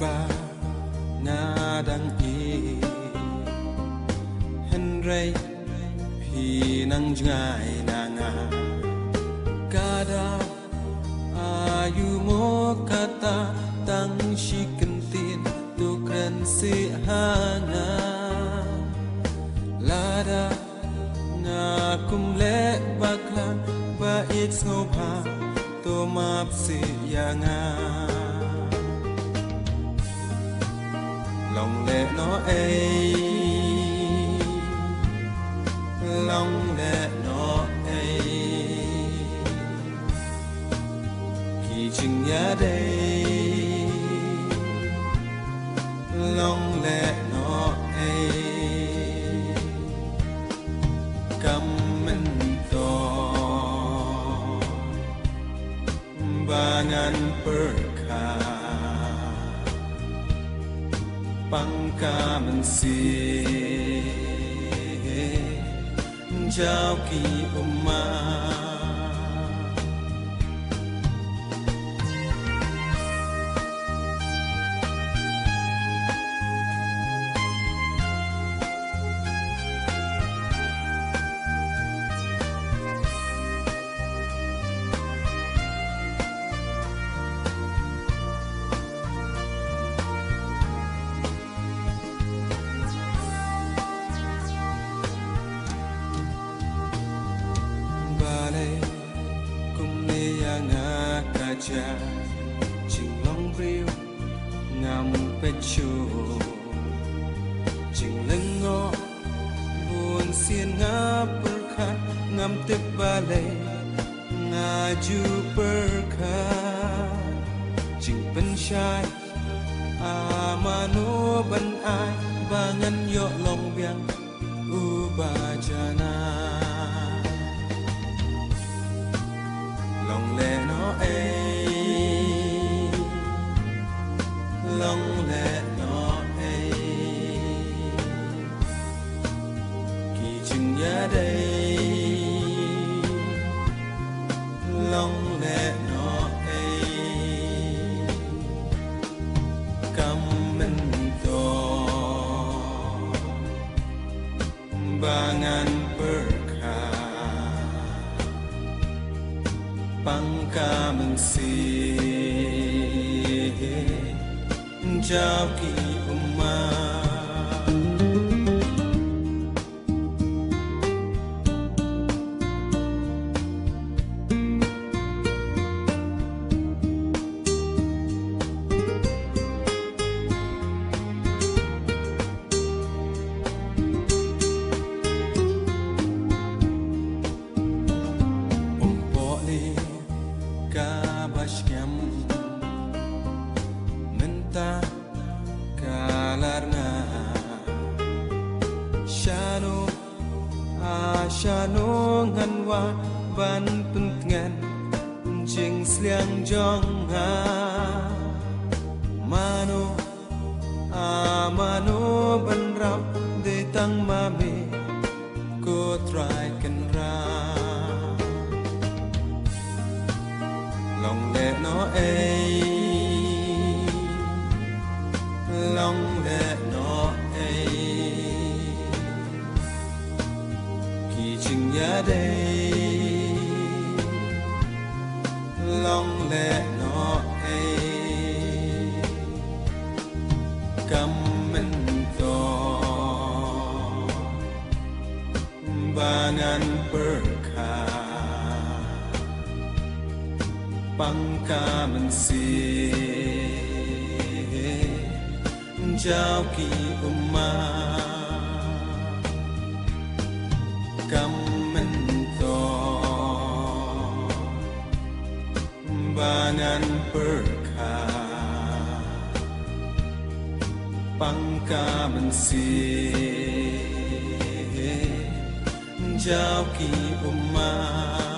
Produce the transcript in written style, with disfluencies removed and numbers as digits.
ba nga dang i henrei phi nang ngai na nga kada ayu mo kata tang shikentin tu kren si hanga lada nga kumle bakla ba it snopa to map si yanga lòng lệ nó ấy lòng lệ nó ấy khi chừng nhớ đây lòng lệ nó ấy cầm mình to ba ngàn perka pangka mensi jauh ki umat ching long riu ngam pecho ching lengo buồn xiên ngã perkha ngam tep bale nga ju perkha ching penshai amano ban ai bangan yo long biang ubajana lòng lệ nó ấy lòng lệ nó ấy kỳ chừng nhớ đây lòng lệ nó ấy cầm mình to ba ngàn perka pangka mensi jauh ki umat shano nganwa ban puntngan jing sliang jong ha mano amano ban rap de tang mame ko try kan ra lòng lệ nó ấy lòng lệ nó ấy chừng nhớ đây lòng lệ nó ấy cầm mình to ba ngàn perka pangka mensi jauh ki umat cầm mình to ba ngàn perka pangka mensi jauh ki umat